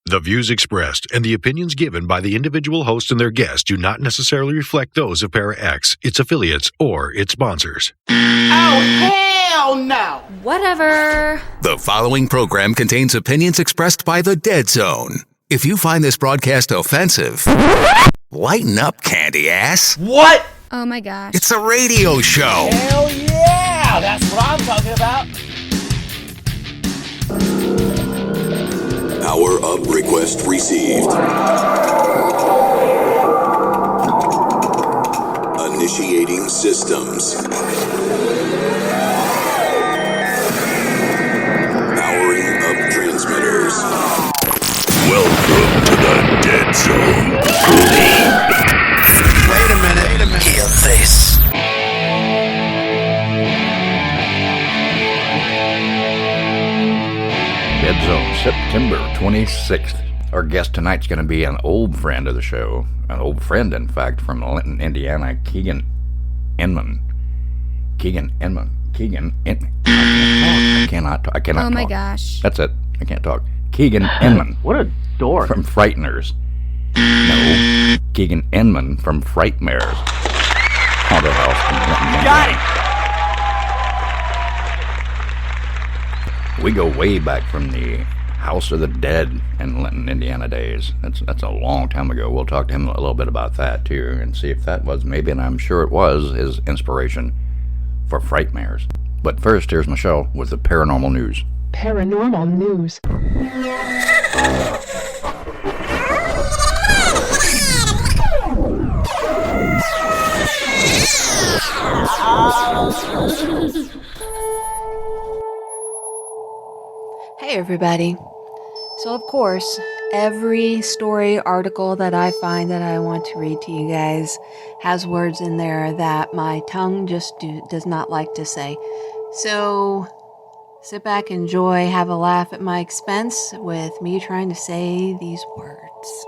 The views expressed and the opinions given by the individual host and their guests do not necessarily reflect those of Para X, its affiliates, or its sponsors. Oh, hell no! Whatever. The following program contains opinions expressed by the Dead Zone. If you find this broadcast offensive, lighten up, candy ass. What? Oh my gosh. It's a radio show. Hell yeah! That's what I'm talking about. Power up request received. Initiating systems. Powering up transmitters. Welcome to the Dead Zone. Wait a minute. Hear this. Dead Zone, September 26th. Our guest tonight's going to be an old friend of the show. An old friend, in fact, from Linton, Indiana, Kegan Inman. Kegan Inman. I cannot talk. Oh my gosh. That's it. I can't talk. Kegan Inman. What a dork. From Frightmares. No. Kegan Inman from Frightmares. Haunted House in Linton, Indiana. Got it! We go way back from the House of the Dead in Linton, Indiana days. That's a long time ago. We'll talk to him a little bit about that, too, and see if that was maybe, and I'm sure it was, his inspiration for Frightmares. But first, here's Michelle with the paranormal news. Paranormal news. Hey everybody. So of course, every story article that I find that I want to read to you guys has words in there that my tongue just does not like to say. So sit back, enjoy, have a laugh at my expense with me trying to say these words.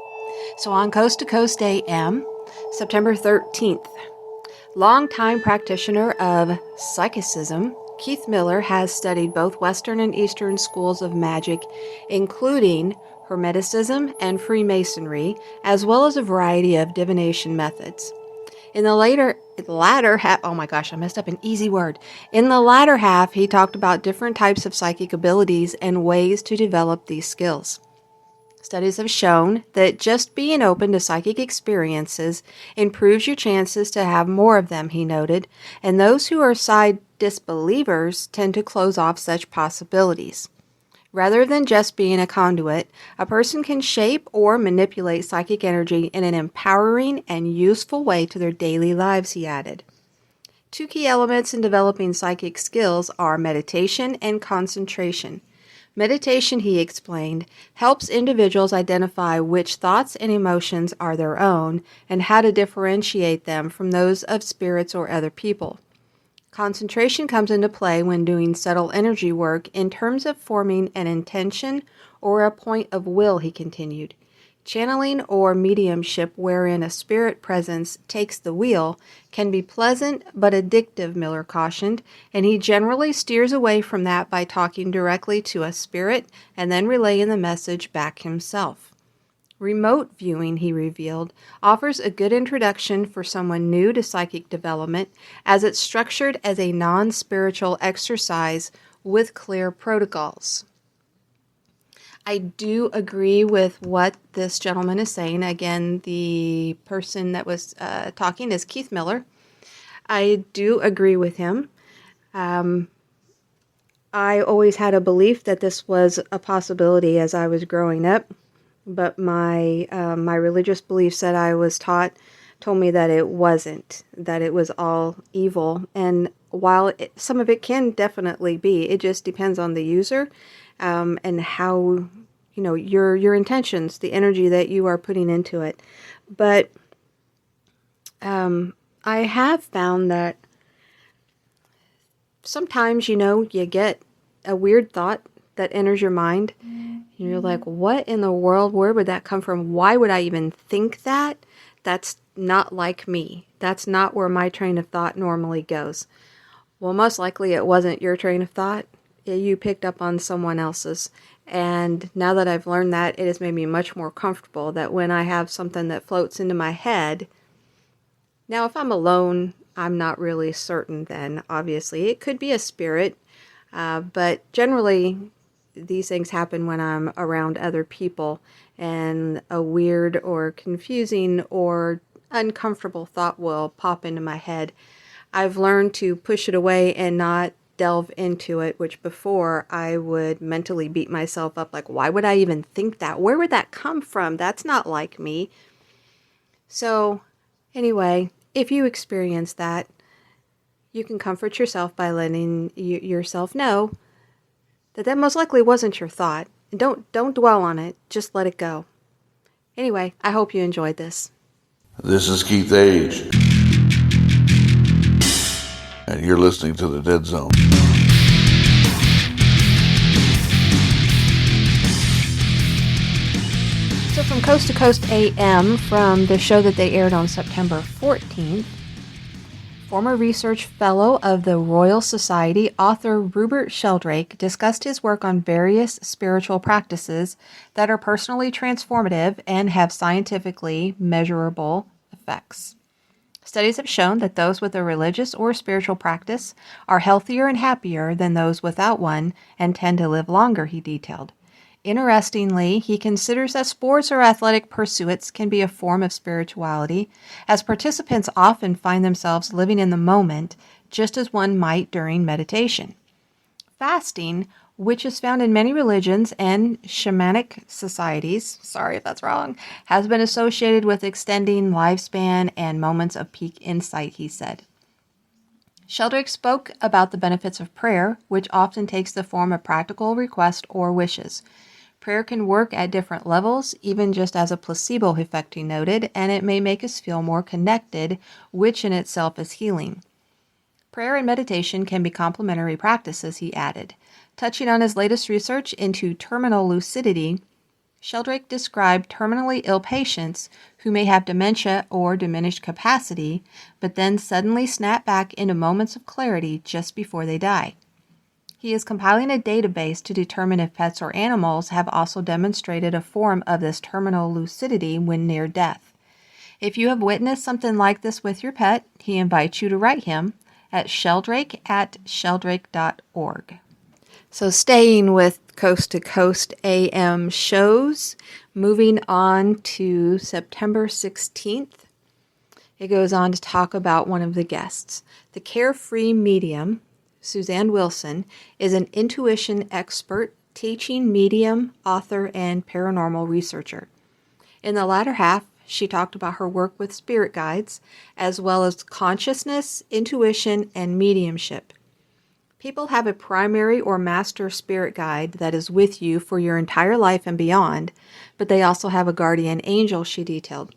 So on Coast to Coast AM, September 13th, longtime practitioner of psychicism, Keith Miller has studied both Western and Eastern schools of magic, including Hermeticism and Freemasonry, as well as a variety of divination methods. In the latter half, oh my gosh, I messed up an easy word. In the latter half, he talked about different types of psychic abilities and ways to develop these skills. Studies have shown that just being open to psychic experiences improves your chances to have more of them, he noted, and those who are side disbelievers tend to close off such possibilities. Rather than just being a conduit, a person can shape or manipulate psychic energy in an empowering and useful way to their daily lives, he added. Two key elements in developing psychic skills are meditation and concentration. Meditation, he explained, helps individuals identify which thoughts and emotions are their own and how to differentiate them from those of spirits or other people. Concentration comes into play when doing subtle energy work in terms of forming an intention or a point of will, he continued. Channeling or mediumship wherein a spirit presence takes the wheel can be pleasant but addictive, Miller cautioned, and he generally steers away from that by talking directly to a spirit and then relaying the message back himself. Remote viewing, he revealed, offers a good introduction for someone new to psychic development as it's structured as a non-spiritual exercise with clear protocols. I do agree with what this gentleman is saying. Again, the person that was talking is Keith Miller. I do agree with him. I always had a belief that this was a possibility as I was growing up, but my religious beliefs that I was taught told me that it wasn't, that it was all evil. And while some of it can definitely be, it just depends on the user and how, your intentions, the energy that you are putting into it. But I have found that sometimes, you get a weird thought that enters your mind. And you're like, what in the world? Where would that come from? Why would I even think that? That's not like me. That's not where my train of thought normally goes. Well, most likely it wasn't your train of thought, you picked up on someone else's. And now that I've learned that, it has made me much more comfortable that when I have something that floats into my head, now if I'm alone, I'm not really certain then, obviously. It could be a spirit, but generally these things happen when I'm around other people and a weird or confusing or uncomfortable thought will pop into my head. I've learned to push it away and not delve into it, which before I would mentally beat myself up like, why would I even think that? Where would that come from? That's not like me. So anyway, if you experience that, you can comfort yourself by letting yourself know that that most likely wasn't your thought. And don't dwell on it. Just let it go. Anyway, I hope you enjoyed this. This is Keith Age, and you're listening to The Dead Zone. So from Coast to Coast AM, from the show that they aired on September 14th, former research fellow of the Royal Society, author Rupert Sheldrake discussed his work on various spiritual practices that are personally transformative and have scientifically measurable effects. Studies have shown that those with a religious or spiritual practice are healthier and happier than those without one and tend to live longer, he detailed. Interestingly, he considers that sports or athletic pursuits can be a form of spirituality, as participants often find themselves living in the moment, just as one might during meditation. Fasting, which is found in many religions and shamanic societies, sorry if that's wrong, has been associated with extending lifespan and moments of peak insight, he said. Sheldrake spoke about the benefits of prayer, which often takes the form of practical requests or wishes. Prayer can work at different levels, even just as a placebo effect, he noted, and it may make us feel more connected, which in itself is healing. Prayer and meditation can be complementary practices, he added. Touching on his latest research into terminal lucidity, Sheldrake described terminally ill patients who may have dementia or diminished capacity, but then suddenly snap back into moments of clarity just before they die. He is compiling a database to determine if pets or animals have also demonstrated a form of this terminal lucidity when near death. If you have witnessed something like this with your pet, he invites you to write him at sheldrake@sheldrake.org. So staying with Coast to Coast AM shows, moving on to September 16th, it goes on to talk about one of the guests. The carefree medium, Suzanne Wilson, is an intuition expert, teaching medium, author, and paranormal researcher. In the latter half, she talked about her work with spirit guides, as well as consciousness, intuition, and mediumship. People have a primary or master spirit guide that is with you for your entire life and beyond, but they also have a guardian angel, she detailed.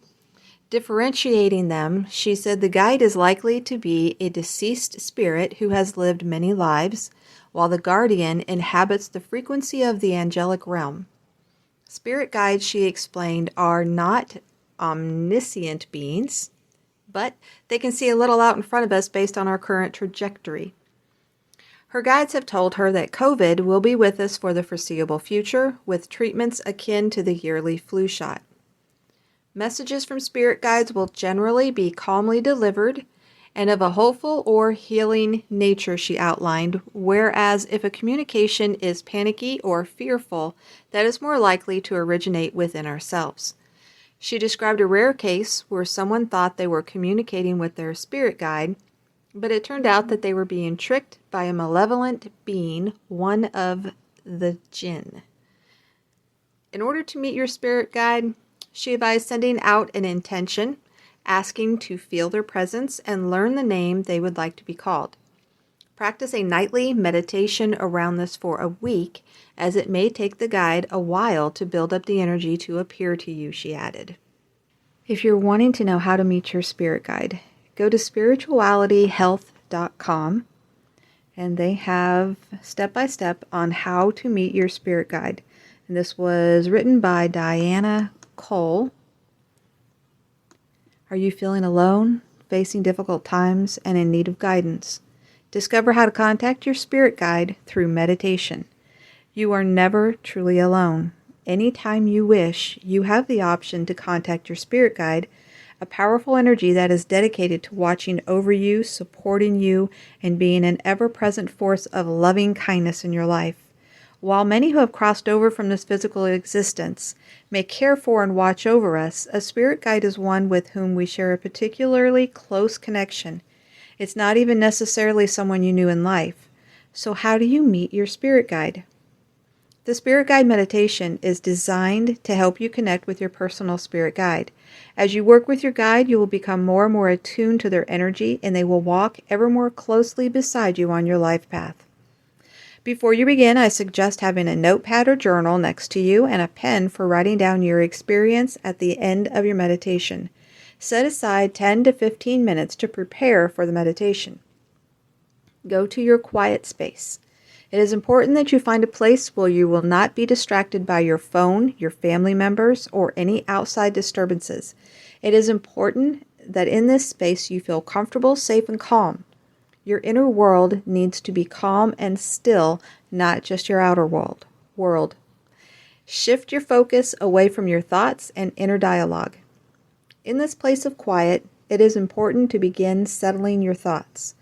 Differentiating them, she said the guide is likely to be a deceased spirit who has lived many lives, while the guardian inhabits the frequency of the angelic realm. Spirit guides, she explained, are not omniscient beings, but they can see a little out in front of us based on our current trajectory. Her guides have told her that COVID will be with us for the foreseeable future, with treatments akin to the yearly flu shot. Messages from spirit guides will generally be calmly delivered and of a hopeful or healing nature, she outlined, whereas if a communication is panicky or fearful, that is more likely to originate within ourselves. She described a rare case where someone thought they were communicating with their spirit guide, but it turned out that they were being tricked by a malevolent being, one of the jinn. In order to meet your spirit guide, she advised sending out an intention, asking to feel their presence and learn the name they would like to be called. Practice a nightly meditation around this for a week, as it may take the guide a while to build up the energy to appear to you, she added. If you're wanting to know how to meet your spirit guide, go to spiritualityhealth.com, and they have step-by-step on how to meet your spirit guide. And this was written by Diana Cole. Are you feeling alone, facing difficult times, and in need of guidance? Discover how to contact your spirit guide through meditation. You are never truly alone. Anytime you wish, you have the option to contact your spirit guide, a powerful energy that is dedicated to watching over you, supporting you, and being an ever-present force of loving kindness in your life. While many who have crossed over from this physical existence may care for and watch over us, a spirit guide is one with whom we share a particularly close connection. It's not even necessarily someone you knew in life. So how do you meet your spirit guide? The Spirit Guide meditation is designed to help you connect with your personal spirit guide. As you work with your guide, you will become more and more attuned to their energy, and they will walk ever more closely beside you on your life path. Before you begin, I suggest having a notepad or journal next to you and a pen for writing down your experience at the end of your meditation. Set aside 10 to 15 minutes to prepare for the meditation. Go to your quiet space. It is important that you find a place where you will not be distracted by your phone, your family members, or any outside disturbances. It is important that in this space you feel comfortable, safe, and calm. Your inner world needs to be calm and still, not just your outer world. Shift your focus away from your thoughts and inner dialogue. In this place of quiet, it is important to begin settling your thoughts.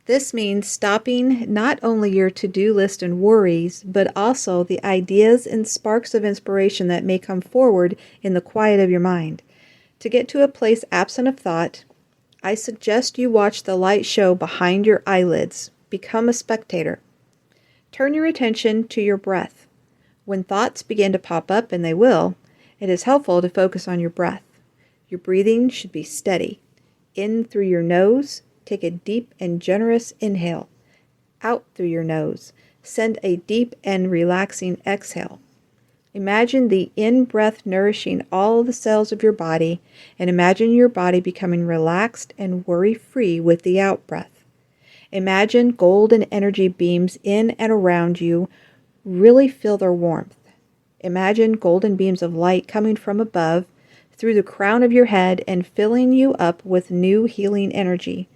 This means stopping not only your to-do list and worries, but also the ideas and sparks of inspiration that may come forward in the quiet of your mind. To get to a place absent of thought, I suggest you watch the light show behind your eyelids. Become a spectator. Turn your attention to your breath. When thoughts begin to pop up, and they will, it is helpful to focus on your breath. Your breathing should be steady. In through your nose. Take a deep and generous inhale. Out through your nose. Send a deep and relaxing exhale. Imagine the in-breath nourishing all the cells of your body, and imagine your body becoming relaxed and worry-free with the out-breath. Imagine golden energy beams in and around you. Really feel their warmth. Imagine golden beams of light coming from above, through the crown of your head, and filling you up with new healing energy.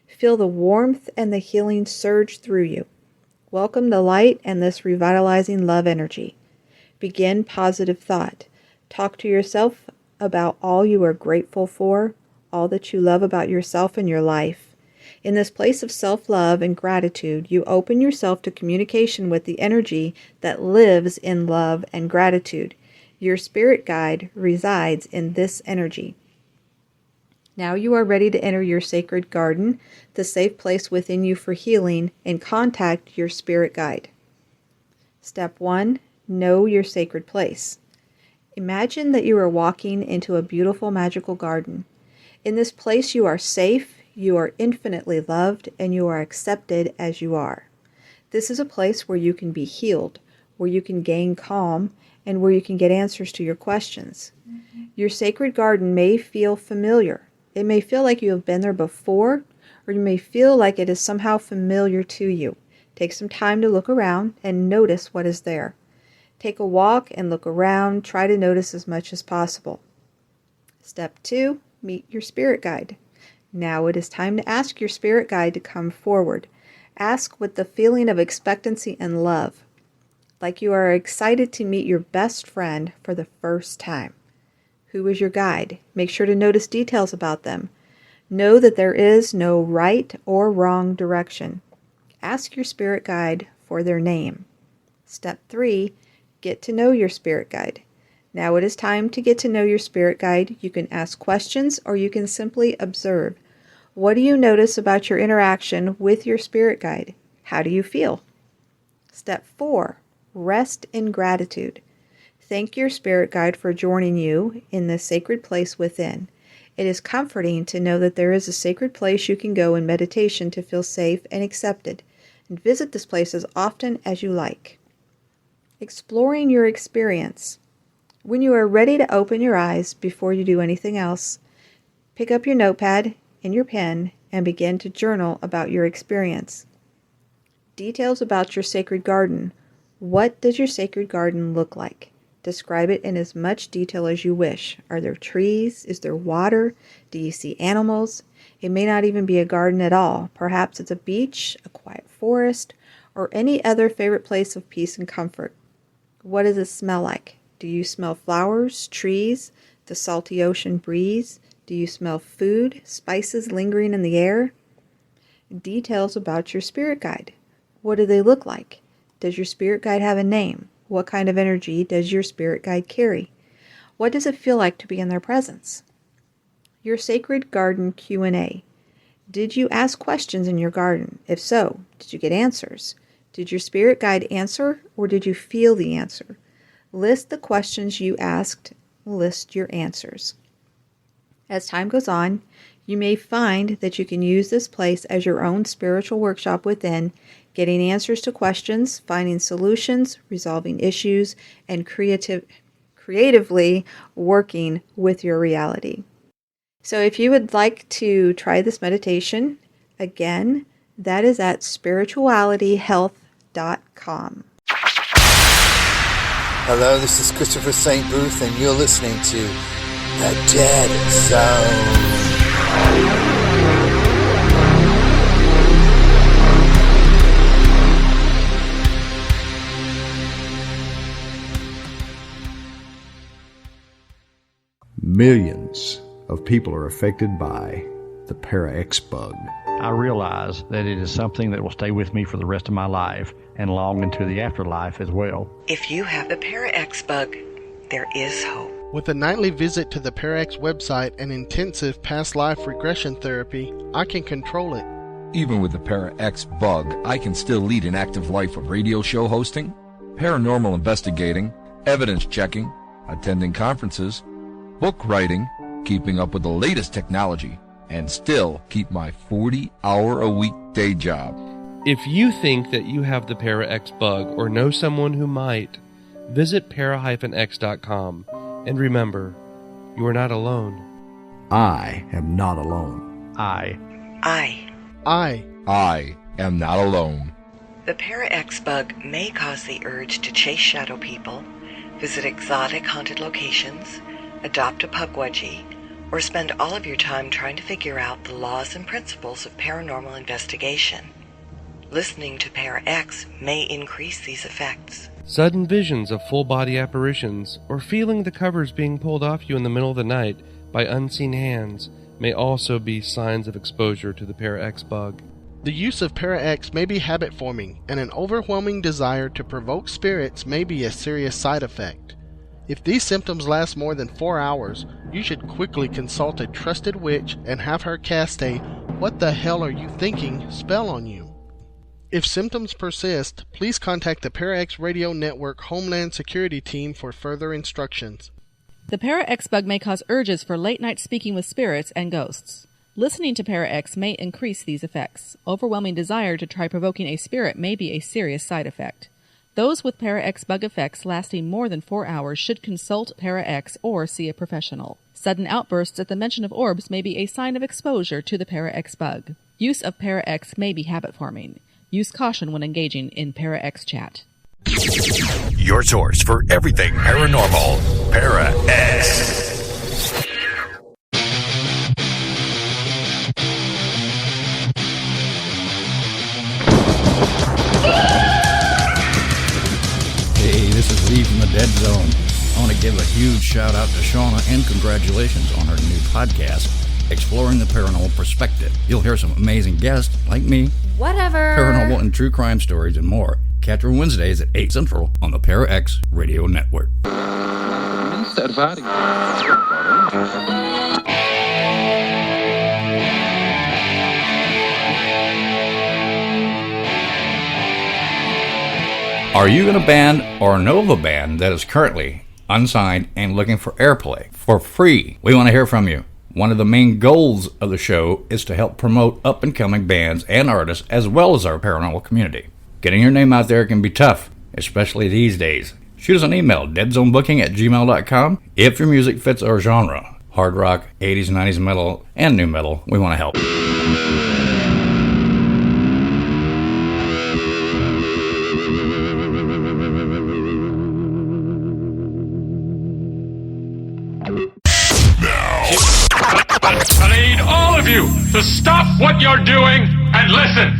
Feel the warmth and the healing surge through you. Welcome the light and this revitalizing love energy. Begin positive thought. Talk to yourself about all you are grateful for, all that you love about yourself and your life. In this place of self-love and gratitude, you open yourself to communication with the energy that lives in love and gratitude. Your spirit guide resides in this energy. Now you are ready to enter your sacred garden, the safe place within you for healing, and contact your spirit guide. Step 1. Know your sacred place. Imagine that you are walking into a beautiful magical garden. In this place you are safe, you are infinitely loved, and you are accepted as you are. This is a place where you can be healed, where you can gain calm, and where you can get answers to your questions. Your sacred garden may feel familiar. It may feel like you have been there before, or you may feel like it is somehow familiar to you. Take some time to look around and notice what is there. Take a walk and look around. Try to notice as much as possible. Step 2, meet your spirit guide. Now it is time to ask your spirit guide to come forward. Ask with the feeling of expectancy and love, like you are excited to meet your best friend for the first time. Who is your guide? Make sure to notice details about them. Know that there is no right or wrong direction. Ask your spirit guide for their name. Step 3, get to know your spirit guide. Now it is time to get to know your spirit guide. You can ask questions or you can simply observe. What do you notice about your interaction with your spirit guide? How do you feel? Step 4, rest in gratitude. Thank your spirit guide for joining you in this sacred place within. It is comforting to know that there is a sacred place you can go in meditation to feel safe and accepted, and visit this place as often as you like. Exploring your experience. When you are ready to open your eyes before you do anything else, pick up your notepad and your pen and begin to journal about your experience. Details about your sacred garden. What does your sacred garden look like? Describe it in as much detail as you wish. Are there trees? Is there water? Do you see animals? It may not even be a garden at all. Perhaps it's a beach, a quiet forest, or any other favorite place of peace and comfort. What does it smell like? Do you smell flowers, trees, the salty ocean breeze? Do you smell food, spices lingering in the air? Details about your spirit guide. What do they look like? Does your spirit guide have a name? What kind of energy does your spirit guide carry? What does it feel like to be in their presence? Your sacred garden Q&A. Did you ask questions in your garden? If so, did you get answers? Did your spirit guide answer, or did you feel the answer? List the questions you asked. List your answers. As time goes on, you may find that you can use this place as your own spiritual workshop within, getting answers to questions, finding solutions, resolving issues, and creatively working with your reality. So if you would like to try this meditation, again, that is at spiritualityhealth.com. Hello, this is Christopher St. Booth, and you're listening to The Dead Zone. Millions of people are affected by the Para-X bug. I realize that it is something that will stay with me for the rest of my life and long into the afterlife as well. If you have the Para-X bug, there is hope. With a nightly visit to the Para-X website and intensive past life regression therapy, I can control it. Even with the Para-X bug, I can still lead an active life of radio show hosting, paranormal investigating, evidence checking, attending conferences, book writing, keeping up with the latest technology, and still keep my 40-hour-a-week day job. If you think that you have the Para-X bug or know someone who might, visit para-x.com and remember, you are not alone. I am not alone. I am not alone. The Para-X bug may cause the urge to chase shadow people, visit exotic haunted locations, adopt a pugwudgie, or spend all of your time trying to figure out the laws and principles of paranormal investigation. Listening to Para-X may increase these effects. Sudden visions of full-body apparitions, or feeling the covers being pulled off you in the middle of the night by unseen hands, may also be signs of exposure to the Para-X bug. The use of Para-X may be habit-forming, and an overwhelming desire to provoke spirits may be a serious side effect. If these symptoms last more than 4 hours, you should quickly consult a trusted witch and have her cast a "What the hell are you thinking?" spell on you. If symptoms persist, please contact the Para-X Radio Network Homeland Security Team for further instructions. The Para-X bug may cause urges for late-night speaking with spirits and ghosts. Listening to Para-X may increase these effects. Overwhelming desire to try provoking a spirit may be a serious side effect. Those with Para-X bug effects lasting more than 4 hours should consult Para-X or see a professional. Sudden outbursts at the mention of orbs may be a sign of exposure to the Para-X bug. Use of Para-X may be habit-forming. Use caution when engaging in Para-X chat. Your source for everything paranormal. Para-X. Hey, this is Lee from the Dead Zone. I want to give a huge shout out to Shauna and congratulations on her new podcast, Exploring the Paranormal Perspective. You'll hear some amazing guests like me, whatever, paranormal and true crime stories and more. Catch her Wednesdays at 8 Central on the Para-X Radio Network. Are you in a band or know of a band that is currently unsigned and looking for airplay for free? We want to hear from you. One of the main goals of the show is to help promote up-and-coming bands and artists as well as our paranormal community. Getting your name out there can be tough, especially these days. Shoot us an email, deadzonebooking@gmail.com. If your music fits our genre, hard rock, 80s, 90s metal, and new metal, we want to help. I need all of you to stop what you're doing and listen.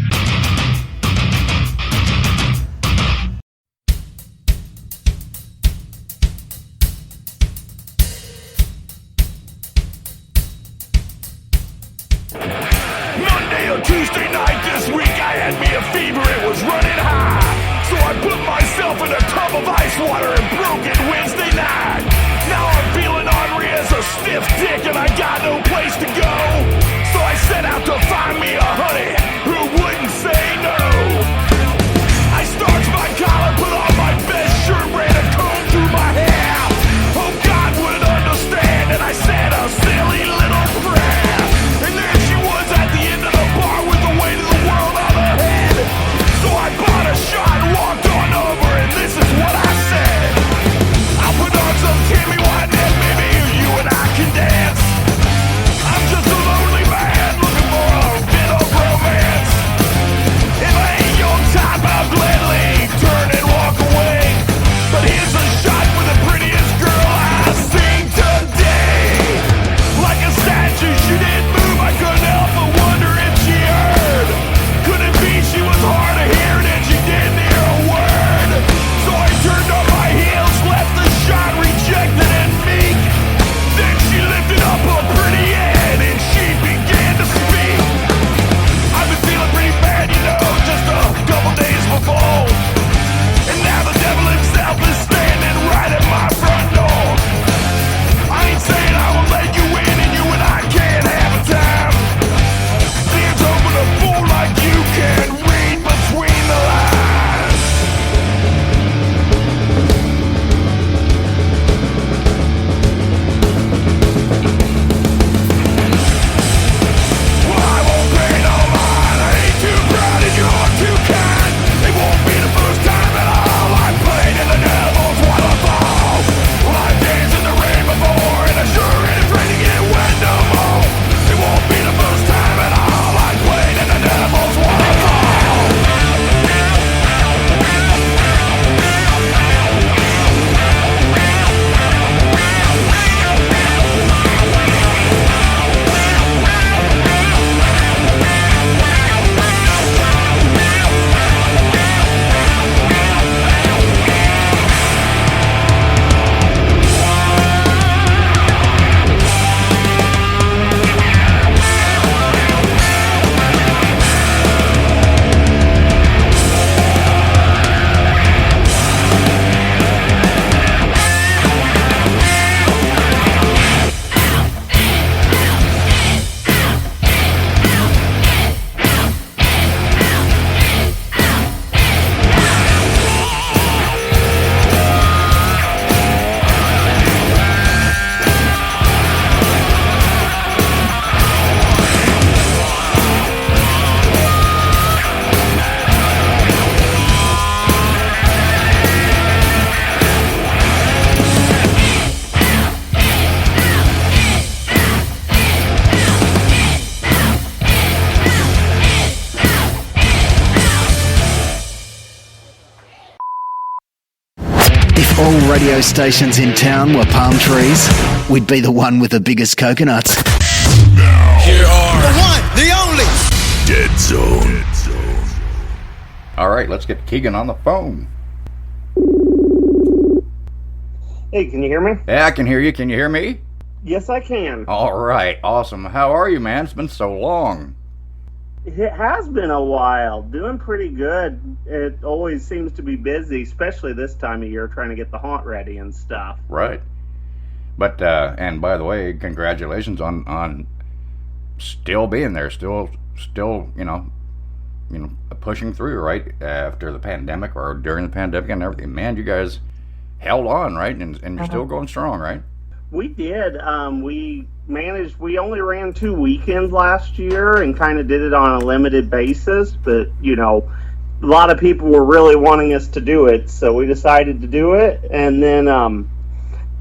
Monday or Tuesday night this week, I had me a fever, it was running high. So I put myself in a tub of ice water and broke it Wednesday night. Now I'm feeling ornery as a stiff dick and I got no place to go. So I set out to find me a honey who wouldn't say no. I starched my collar, put on my best shirt, ran a comb through my hair. Hope God would understand, and I said a silly little prayer. And there she was at the end of the bar with the weight of the world on her head. So I bought a shot and walked on over, and this is what I said. I'll put on some Timmy Wynette, maybe you and I can dance. I'm just a lonely man looking for a bit of romance. If I ain't your type, I'll gladly turn and walk away. But here's a shot for the prettiest girl I've seen today. Like a statue, she didn't move, I couldn't help but wonder if she heard. Could it be she was hard of hearing and she didn't hear a word? So I turned on my heels, left the shot rejected and meek. Then she lifted up her pretty head and she began to speak. I've been feeling pretty bad, you know, just a couple days before. And now the devil himself is standing right at my front door. I ain't saying I will let you in and you and I can't have a time. There's hoping a fool like you can read between the lines. Well, I won't pay no mind. I ain't too proud and you're too kind. It won't be the first time at all I played in the devil's waterfall. Well, I've danced in the rain before and I sure ain't afraid to get wet no more. It won't be the first time at all I played in the devil's waterfall. If all radio stations in town were palm trees, we'd be the one with the biggest coconuts. Here are the one, the only Dead Zone. All right, let's get Kegan on the phone. Hey, can you hear me? Yeah, I can hear you. Can you hear me? Yes, I can. All right, awesome. How are you, man? It's been so long. It has been a while. Doing pretty good. It always seems to be busy, especially this time of year, trying to get the haunt ready and stuff. Right. But, and by the way, congratulations on still being there, still, pushing through, right, after the pandemic or during the pandemic and everything. Man, you guys held on, right, and you're still going strong, right? We did. We only ran 2 weekends last year and kind of did it on a limited basis, but, a lot of people were really wanting us to do it, so we decided to do it, and then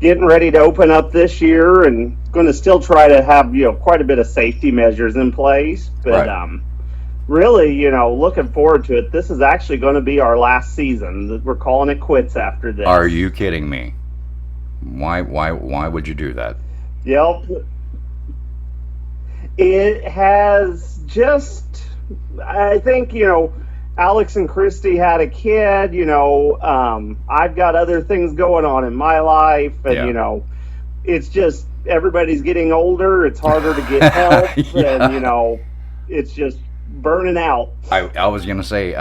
getting ready to open up this year and going to still try to have, quite a bit of safety measures in place, but right. Really, looking forward to it. This is actually going to be our last season. We're calling it quits after this. Are you kidding me? Why would you do that? Yep. It has just, I think, Alex and Christy had a kid, I've got other things going on in my life, and, it's just, everybody's getting older, it's harder to get help, and, it's just burning out. I was going to say,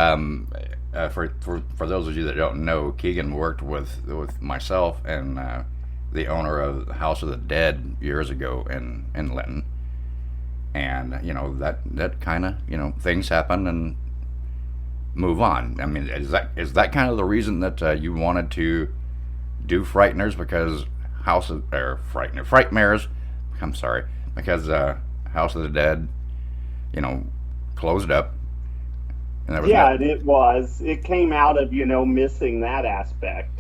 for those of you that don't know, Kegan worked with myself and the owner of the House of the Dead years ago in Linton. And, that kind of, things happen and move on. I mean, is that kind of the reason that you wanted to do Frighteners? Because Frightmares, I'm sorry, because House of the Dead, closed up. And there was it was. It came out of, missing that aspect.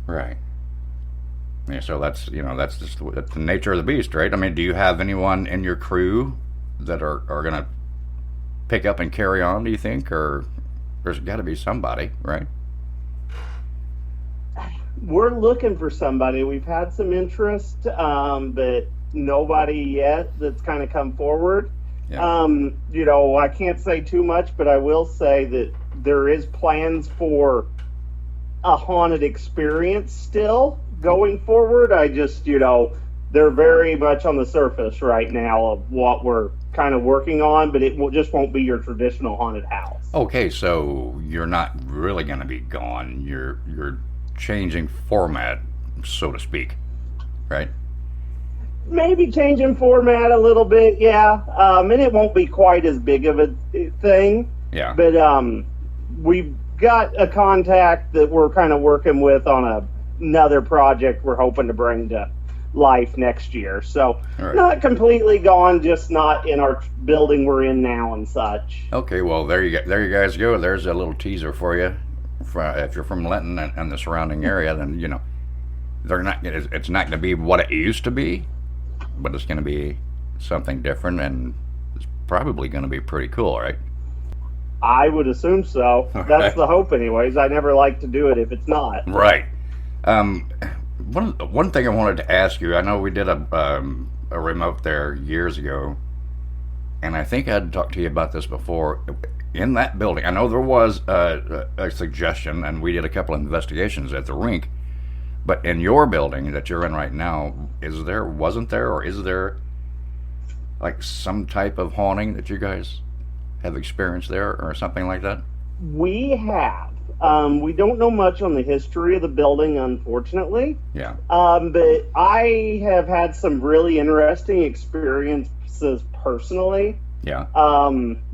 Right. Yeah, so that's just that's the nature of the beast, right? I mean, do you have anyone in your crew that are going to pick up and carry on, do you think? Or there's got to be somebody, right? We're looking for somebody. We've had some interest, but nobody yet that's kind of come forward. Yeah. I can't say too much, but I will say that there is plans for a haunted experience still going forward. I just, they're very much on the surface right now of what we're kind of working on, but it just won't be your traditional haunted house. Okay, so you're not really going to be gone. You're changing format, so to speak, right? Maybe changing format a little bit, yeah. And it won't be quite as big of a thing. Yeah. But we've got a contact that we're kind of working with on another project we're hoping to bring to life next year. So Not completely gone, just not in our building we're in now and such. Okay, well there you guys go. There's a little teaser for you. If you're from Linton and the surrounding area, then it's not going to be what it used to be, but it's going to be something different, and it's probably going to be pretty cool, right? I would assume so. That's the hope, anyways. I never like to do it if it's not. Right. One thing I wanted to ask you, I know we did a remote there years ago, and I think I'd talked to you about this before. In that building, I know there was a suggestion, and we did a couple of investigations at the rink, but in your building that you're in right now, wasn't there, or is there like some type of haunting that you guys have experienced there or something like that? We have. We don't know much on the history of the building, unfortunately. Yeah. But I have had some really interesting experiences personally. Yeah.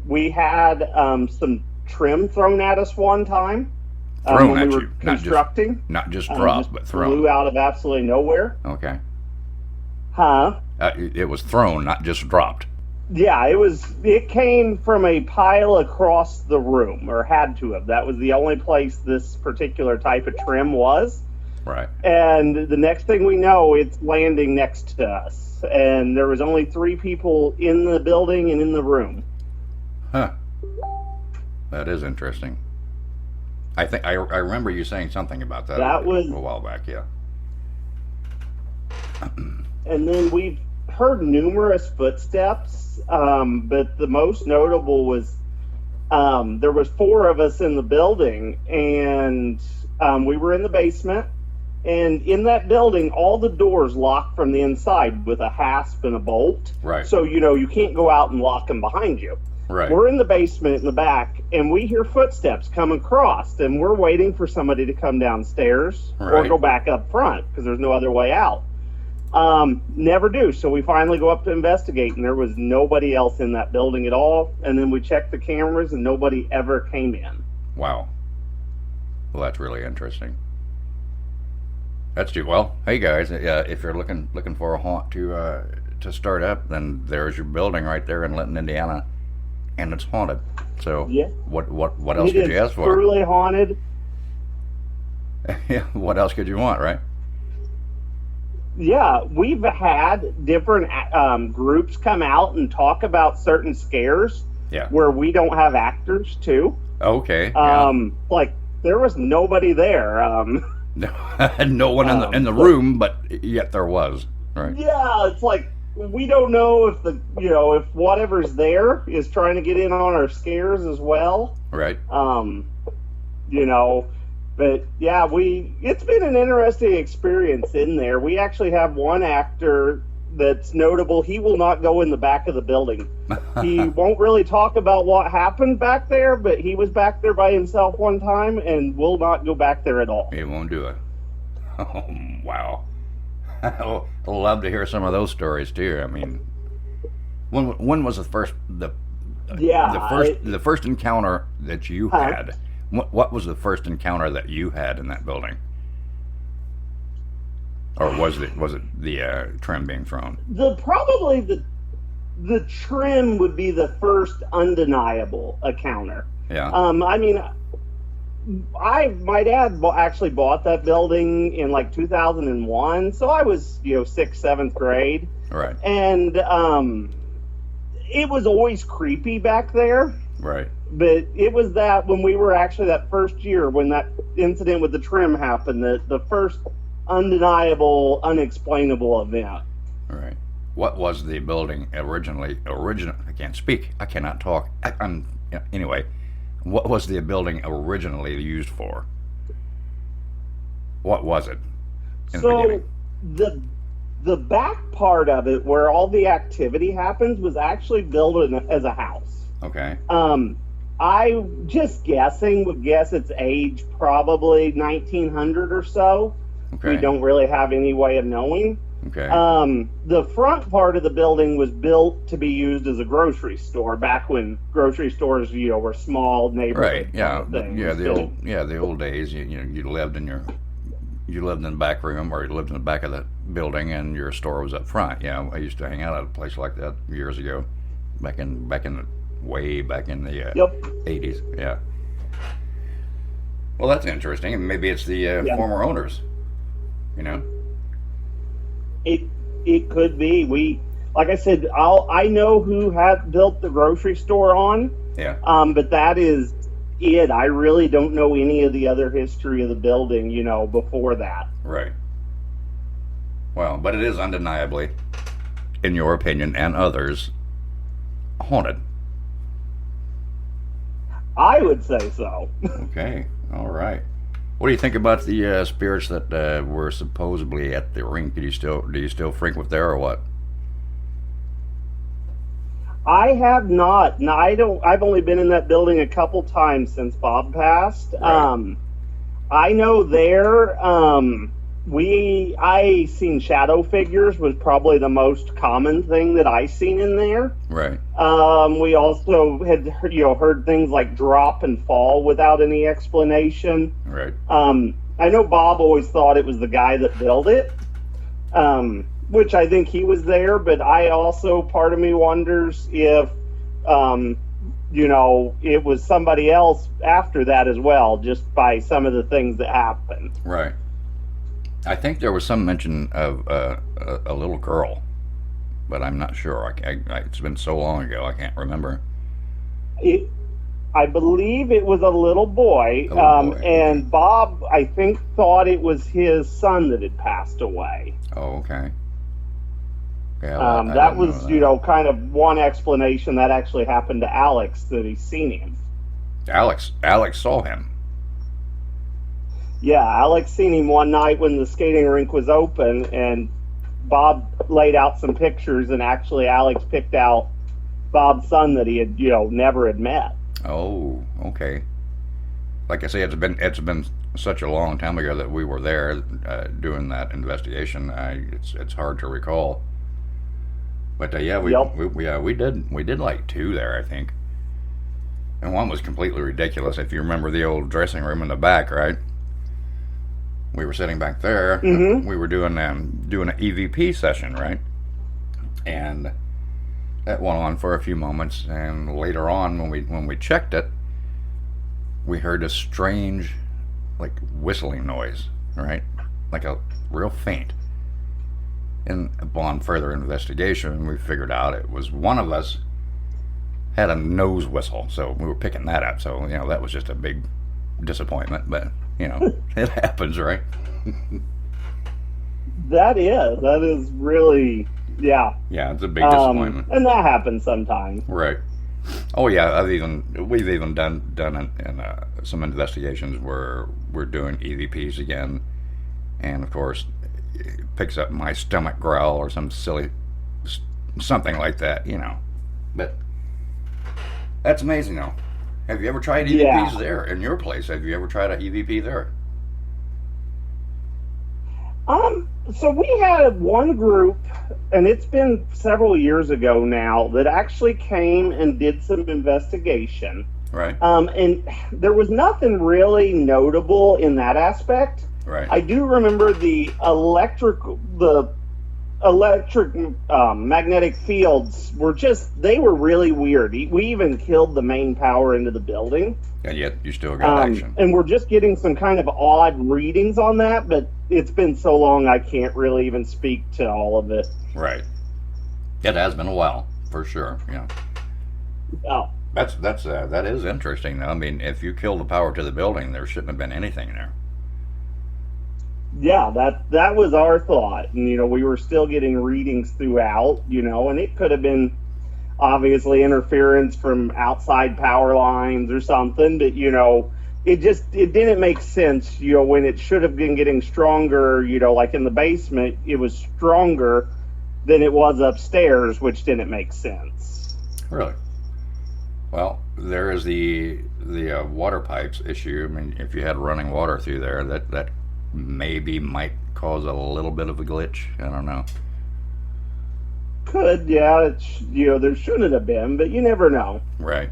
We had some trim thrown at us one time. Thrown when at we were you, constructing. not just dropped, but thrown. Flew out of absolutely nowhere. Okay. Huh? It was thrown, not just dropped. Yeah, it came from a pile across the room, or had to have. That was the only place this particular type of trim was. Right. And the next thing we know, it's landing next to us. And there was only 3 people in the building and in the room. Huh. That is interesting. I think I remember you saying something about that. That was a while back, yeah. And then we've heard numerous footsteps, but the most notable was there was 4 of us in the building, and we were in the basement. And in that building, all the doors lock from the inside with a hasp and a bolt. Right. So, you can't go out and lock them behind you. Right. We're in the basement in the back, and we hear footsteps come across, and we're waiting for somebody to come downstairs or go back up front because there's no other way out. Never do. So we finally go up to investigate, and there was nobody else in that building at all. And then we checked the cameras, and nobody ever came in. Wow. Well, that's really interesting. That's too well. Hey guys, if you're looking for a haunt to start up, then there's your building right there in Linton, Indiana, and it's haunted. So yeah. What else could you ask for? It's truly haunted. Yeah. What else could you want, right? Yeah, we've had different groups come out and talk about certain scares. Yeah. Where we don't have actors too. Okay. Like there was nobody there. No one in the room, but yet there was. Right. Yeah, it's like we don't know if if whatever's there is trying to get in on our scares as well. Right. But yeah, it's been an interesting experience in there. We actually have one actor that's notable. He will not go in the back of the building. He won't really talk about what happened back there, but he was back there by himself one time and will not go back there at all. He won't do it. Oh, wow. I'd love to hear some of those stories too. I mean, when was the first encounter that you had? What was the first encounter that you had in that building? Or was it the trim being thrown? Probably the trim would be the first undeniable encounter. Yeah. I mean, my dad actually bought that building in like 2001, so I was 6th, 7th grade. Right. And it was always creepy back there. Right. But it was that when we were actually that first year when that incident with the trim happened, the first undeniable, unexplainable event. Right. What was the building originally? I can't speak. I cannot talk. Anyway, what was the building originally used for? What was it? So the back part of it, where all the activity happens, was actually built as a house. Okay. I just would guess its age probably 1900 or so. Okay. We don't really have any way of knowing. Okay. The front part of the building was built to be used as a grocery store back when grocery stores, were small neighborhood. Right. Yeah. Things. The old days. You lived in the back room, or you lived in the back of the building, and your store was up front. Yeah. I used to hang out at a place like that years ago, back in the 80s. Yeah. Well, that's interesting. And maybe it's the former owners. It could be. Like I said, I know who had built the grocery store on. Yeah. But that is it. I really don't know any of the other history of the building, before that. Right. Well, but it is undeniably, in your opinion and others, haunted. I would say so. Okay. All right. What do you think about the spirits that were supposedly at the rink? Do you still frequent there, or what? I have not. No, I don't. I've only been in that building a couple times since Bob passed. Right. I know there. I seen shadow figures was probably the most common thing that I seen in there. Right. We also had heard things like drop and fall without any explanation. Right. I know Bob always thought it was the guy that built it, which I think he was there. But I also, part of me wonders if it was somebody else after that as well, just by some of the things that happened. Right. I think there was some mention of a little girl, but I'm not sure. It's been so long ago, I can't remember. I believe it was a little boy, and Bob, I think, thought it was his son that had passed away. Oh, okay. Yeah, that was, kind of one explanation that actually happened to Alex, that he's seen him. Alex saw him. Yeah, Alex seen him one night when the skating rink was open, and Bob laid out some pictures, and actually Alex picked out Bob's son that he had, never had met. Oh, okay. Like I say, it's been such a long time ago that we were there doing that investigation. It's hard to recall. But we did like two there, I think. And one was completely ridiculous. If you remember the old dressing room in the back, right? We were sitting back there. Mm-hmm. We were doing an EVP session, right? And that went on for a few moments. And later on, when we checked it, we heard a strange, like, whistling noise, right? Like a real faint. And upon further investigation, we figured out it was one of us had a nose whistle, so we were picking that up. So that was just a big disappointment, but You know, it happens, right? That is really, yeah. Yeah, it's a big disappointment. And that happens sometimes. Right. Oh yeah, we've even done some investigations where we're doing EVPs again, and of course, it picks up my stomach growl or some silly something like that, you know. But that's amazing, though. Have you ever tried EVPs there in your place? Have you ever tried an EVP there? So we had one group, and it's been several years ago now, that actually came and did some investigation. Right. And there was nothing really notable in that aspect. Right. I do remember the electric magnetic fields they were really weird. We even killed the main power into the building. And yet you still got action. And we're just getting some kind of odd readings on that, but it's been so long I can't really even speak to all of it. Right. It has been a while, for sure. Yeah. Oh. That is interesting, though. I mean, if you kill the power to the building, there shouldn't have been anything there. Yeah, that was our thought. And, you know, we were still getting readings throughout, you know, and it could have been obviously interference from outside power lines or something, but, you know, it didn't make sense, you know, when it should have been getting stronger, you know, like in the basement, it was stronger than it was upstairs, which didn't make sense. Really? Well, there is the water pipes issue. I mean, if you had running water through there, that maybe might cause a little bit of a glitch. I don't know. Could, yeah. You know, there shouldn't have been, but you never know. Right.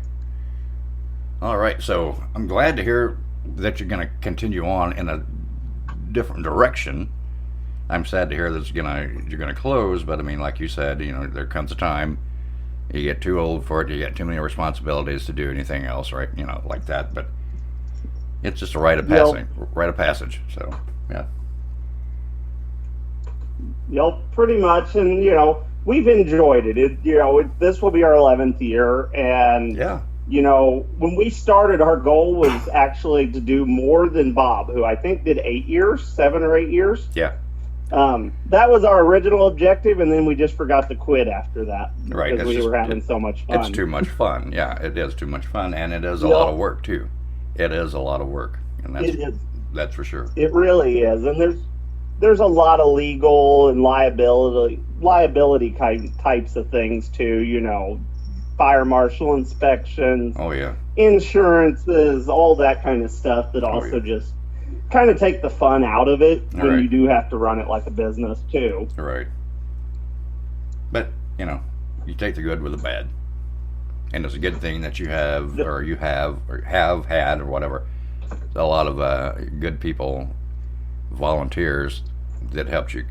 All right, so I'm glad to hear that you're going to continue on in a different direction. I'm sad to hear that you're going to close, but I mean, like you said, you know, there comes a time you get too old for it, you get too many responsibilities to do anything else, right? You know, like that, but it's just a rite of passage. So, yeah. Yep, pretty much, and you know, we've enjoyed it. This will be our 11th year, and yeah. You know, when we started, our goal was actually to do more than Bob, who I think did 7 or 8 years. Yeah. That was our original objective, and then we just forgot to quit after that. Right. Because we were having so much fun. It's too much fun. Yeah, it is too much fun, and it is a lot of work, too. It is a lot of work, and that's for sure. It really is, and there's a lot of legal and liability types of things, too, you know. Fire marshal inspections, insurances, all that kind of stuff that also just kind of take the fun out of it when you do have to run it like a business too. Right. But, you know, you take the good with the bad. And it's a good thing that you have had or whatever, a lot of good people, volunteers that helped you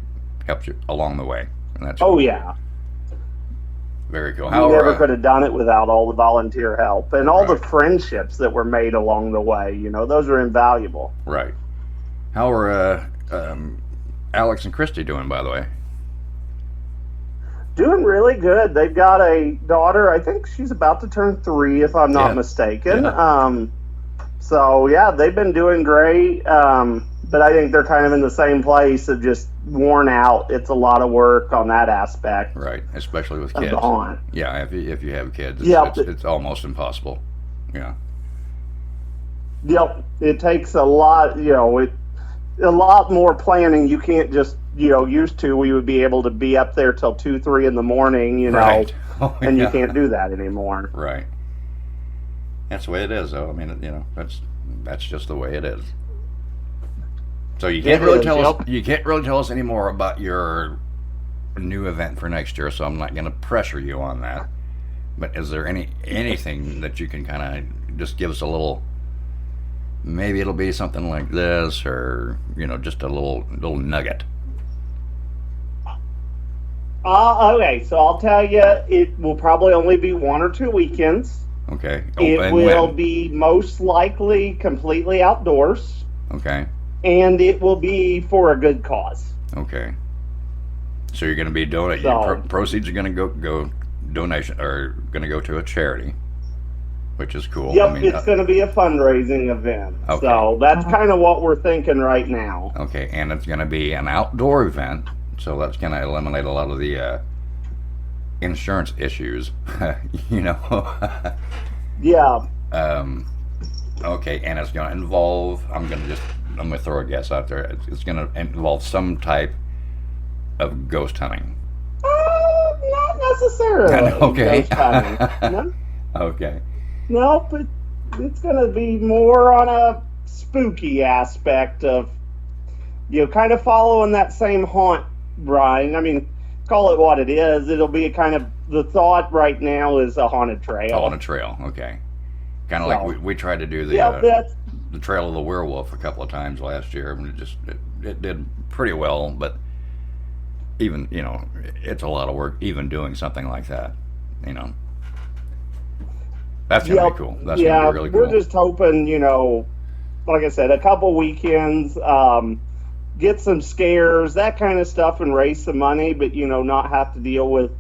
along the way. And that's cool. Yeah. Very cool. We never could have done it without all the volunteer help and all the friendships that were made along the way. You know, those are invaluable. Right. How are Alex and Christy doing, by the way? Doing really good. They've got a daughter. I think she's about to turn 3, if I'm not mistaken. Yeah. So, yeah, they've been doing great. But I think they're kind of in the same place of just worn out. It's a lot of work on that aspect. Right, especially with kids. Yeah, if you have kids, it's almost impossible. Yeah. Yep, it takes a lot, you know, a lot more planning. You can't just, you know, used to we would be able to be up there till 2, 3 in the morning, you know, and you can't do that anymore. Right. That's the way it is, though. I mean, you know, that's just the way it is. So you can't really tell us any more about your new event for next year. So I'm not going to pressure you on that. But is there anything that you can kind of just give us a little? Maybe it'll be something like this, or you know, just a little nugget. Okay, so I'll tell you, it will probably only be 1 or 2 weekends. Okay. It will be most likely completely outdoors. Okay. And it will be for a good cause. Okay. So you're going to be donating. Proceeds are going to go donation, or going to go to a charity. which is cool. Yep, I mean, it's going to be a fundraising event. Okay. So that's kind of what we're thinking right now. Okay, and it's going to be an outdoor event, so that's going to eliminate a lot of the insurance issues, you know. Yeah. Okay, and it's going to involve, I'm going to throw a guess out there. It's going to involve some type of ghost hunting. Not necessarily. Okay. Ghost hunting. No? Okay. No, but it's going to be more on a spooky aspect of, kind of following that same haunt, Brian. I mean, call it what it is. It'll be a kind of, the thought right now is a haunted trail. Oh, on a trail, okay. Kind of like we tried to do the Trail of the Werewolf a couple of times last year, and it did pretty well, but even, it's a lot of work even doing something like that, That's going to be cool. That's going to be really cool. We're just hoping, like I said, a couple weekends, get some scares, that kind of stuff, and raise some money, but, not have to deal with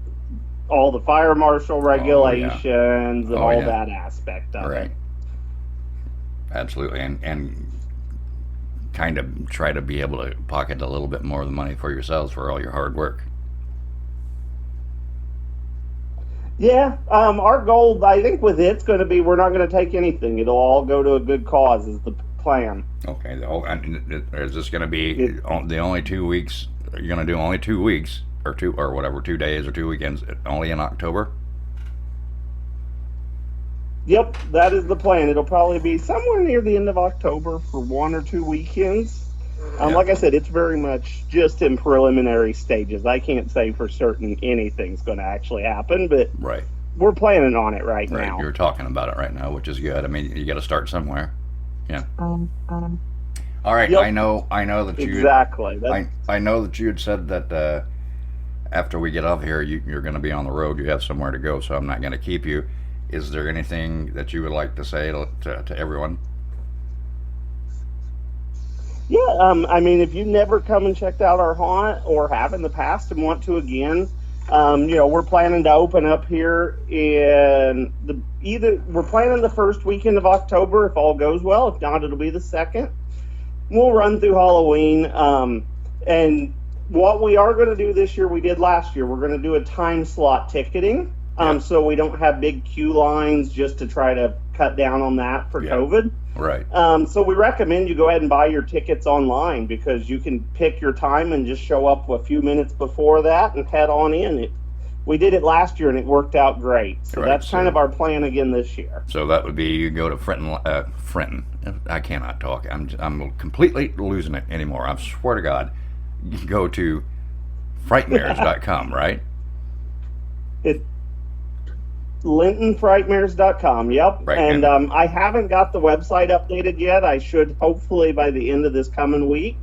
all the fire marshal regulations and all that aspect of it. Absolutely. And kind of try to be able to pocket a little bit more of the money for yourselves for all your hard work. Yeah, our goal, I think, with it's going to be we're not going to take anything. It'll all go to a good cause is the plan. Okay. Is this going to be the only 2 weeks? You're going to do only 2 weeks or 2 days or 2 weekends only in October? Yep, that is the plan. It'll probably be somewhere near the end of October for 1 or 2 weekends. Like I said, it's very much just in preliminary stages. I can't say for certain anything's going to actually happen, but we're planning on it right now. You're talking about it right now, which is good. I mean, you got to start somewhere. Yeah. All right. Yep. I know that you exactly. I know that you had said that after we get off here, you're going to be on the road. You have somewhere to go, so I'm not going to keep you. Is there anything that you would like to say to everyone? Yeah, I mean, if you've never come and checked out our haunt or have in the past and want to again, we're planning to open up here we're planning the first weekend of October if all goes well. If not, it'll be the second. We'll run through Halloween. And what we are going to do this year, we did last year, we're going to do a time slot ticketing. So we don't have big queue lines just to try to cut down on that for COVID. Right. So we recommend you go ahead and buy your tickets online because you can pick your time and just show up a few minutes before that and head on in. We did it last year and it worked out great. So that's kind of our plan again this year. So that would be you go to Frenton. I cannot talk. I'm completely losing it anymore. I swear to God. You go to frightmares.com, right? It's LintonFrightmares.com, yep. Right. And I haven't got the website updated yet. I should hopefully by the end of this coming week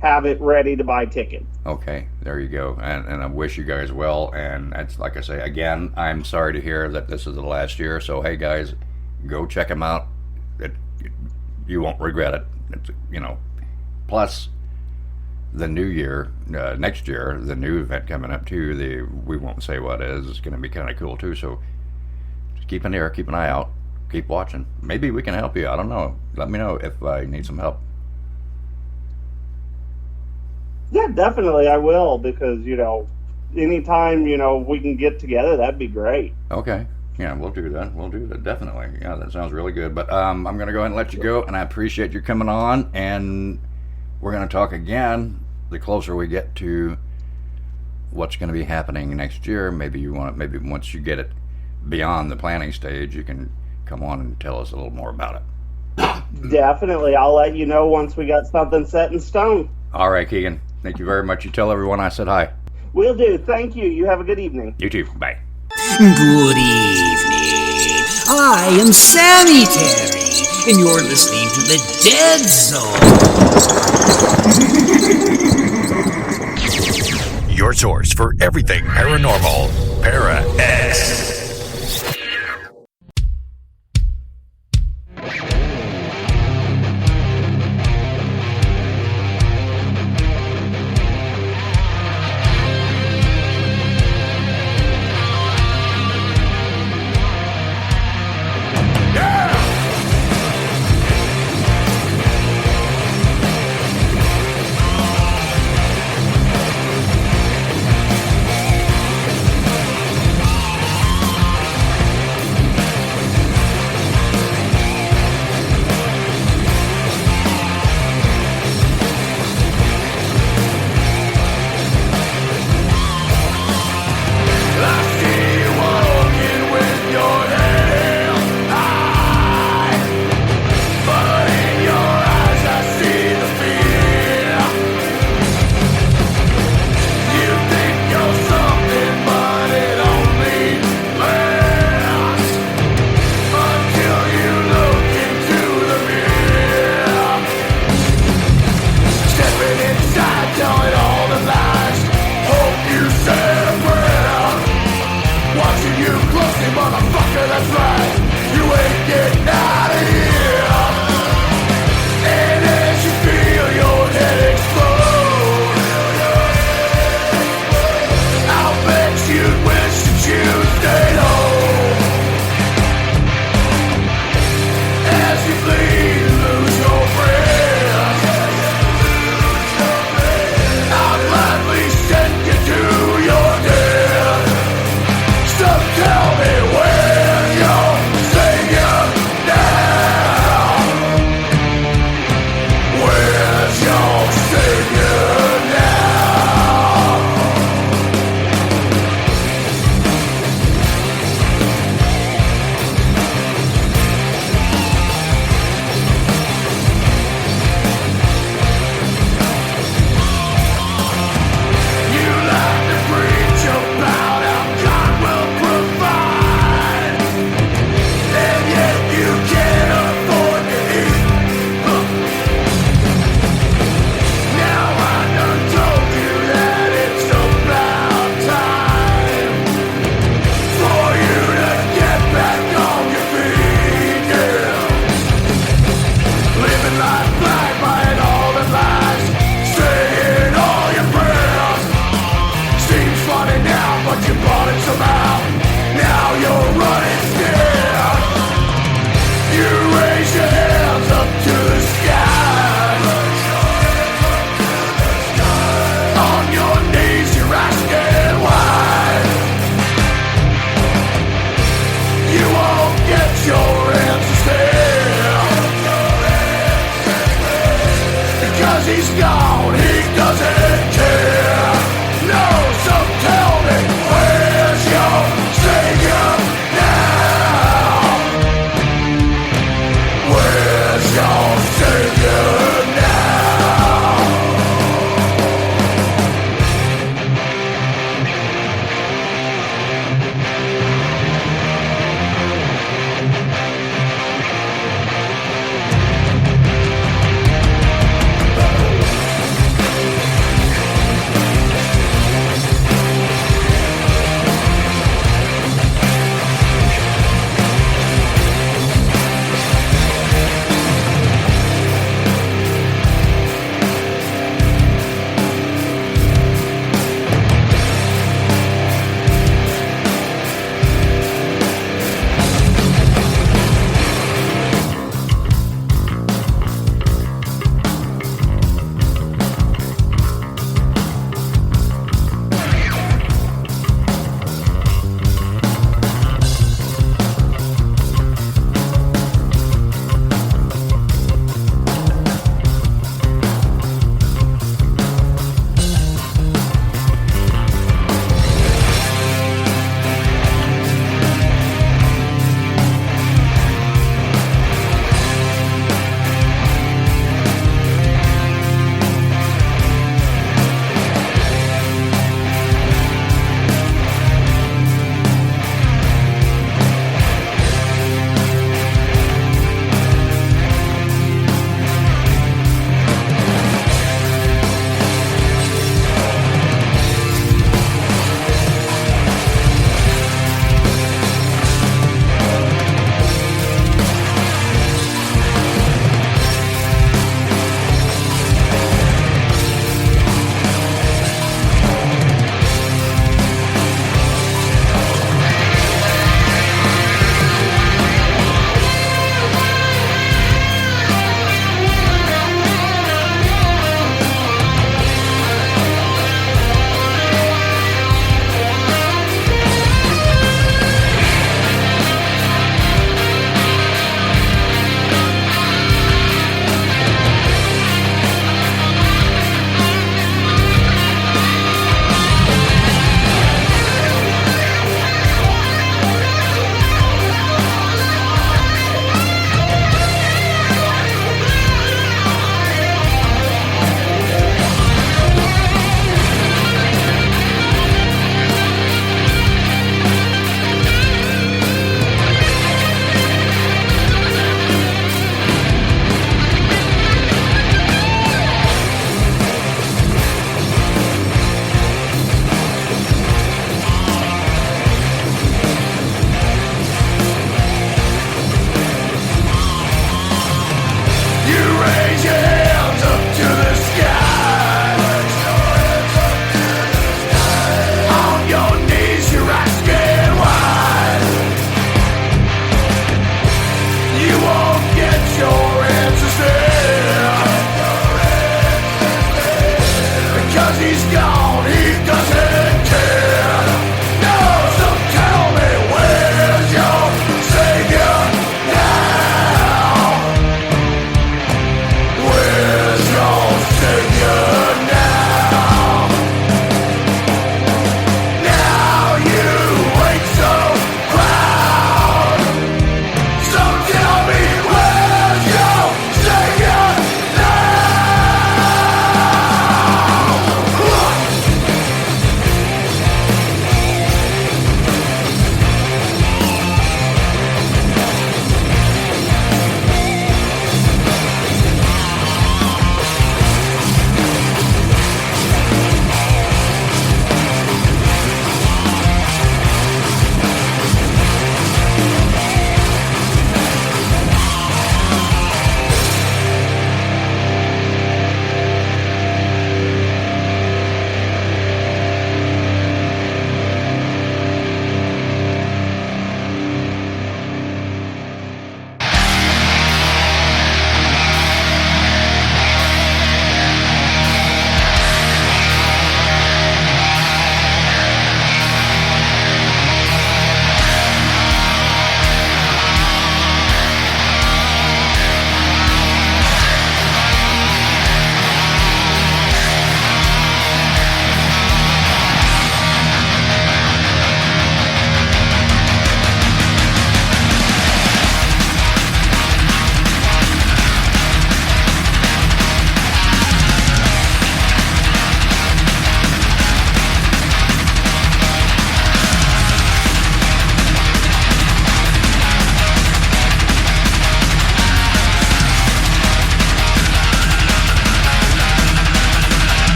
have it ready to buy tickets. Okay, there you go. And I wish you guys well. And it's like I say, again, I'm sorry to hear that this is the last year. So, hey, guys, go check them out. You won't regret it. It's, plus the new year, next year, the new event coming up too, we won't say what it is. It's going to be kind of cool too. So just keep an ear, keep an eye out, keep watching. Maybe we can help you. I don't know. Let me know if I need some help. Yeah, definitely I will because, anytime, we can get together, that'd be great. Okay. Yeah, we'll do that. Definitely. Yeah, that sounds really good. But I'm going to go ahead and let you go, and I appreciate you coming on, and we're going to talk again the closer we get to what's going to be happening next year. Maybe once you get it beyond the planning stage, you can come on and tell us a little more about it. Definitely. I'll let you know once we got something set in stone. All right, Kegan. Thank you very much. You tell everyone I said hi. Will do. Thank you. You have a good evening. You too. Bye. Good evening. I am Sammy Terry, and you're listening to the Dead Zone. Your source for everything paranormal, Para X.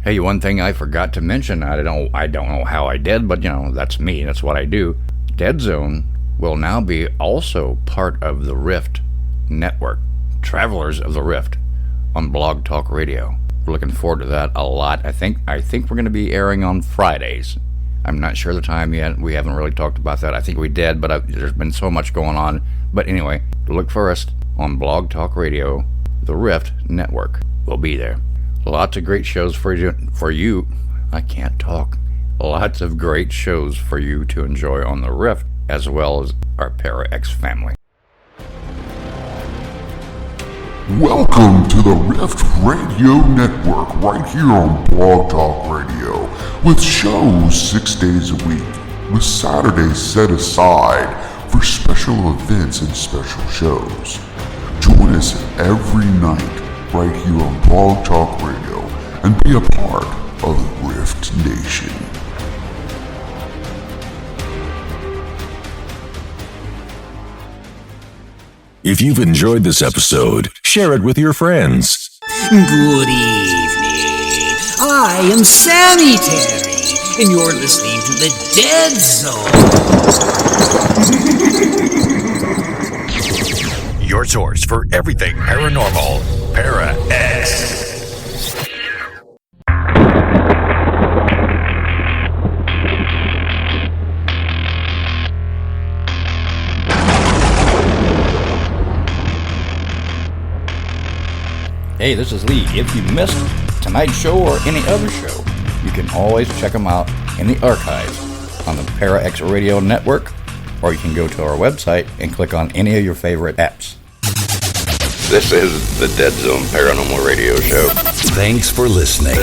Hey, one thing I forgot to mention, I don't know how I did, but that's me, that's what I do. Dead Zone will now be also part of the Rift network, Travelers of the Rift, on Blog Talk Radio. We're looking forward to that a lot. I think we're going to be airing on Fridays. I'm not sure the time yet. We haven't really talked about that. I think we did, but there's been so much going on. But anyway, look for us on Blog Talk Radio, the Rift network. We'll be there. Lots of great shows for you. I can't talk. Lots of great shows for you to enjoy on the Rift, as well as our Para-X family. Welcome to the Rift Radio Network, right here on Blog Talk Radio, with shows 6 days a week, with Saturdays set aside for special events and special shows. Join us every night right here on Blog Talk Radio and be a part of the Rift Nation. If you've enjoyed this episode, share it with your friends. Good evening. I am Sammy Terry, and you're listening to the Dead Zone. Your source for everything paranormal, Para-X. Hey, this is Lee. If you missed tonight's show or any other show, you can always check them out in the archives on the Para-X Radio Network, or you can go to our website and click on any of your favorite apps. This is the Dead Zone Paranormal Radio Show. Thanks for listening.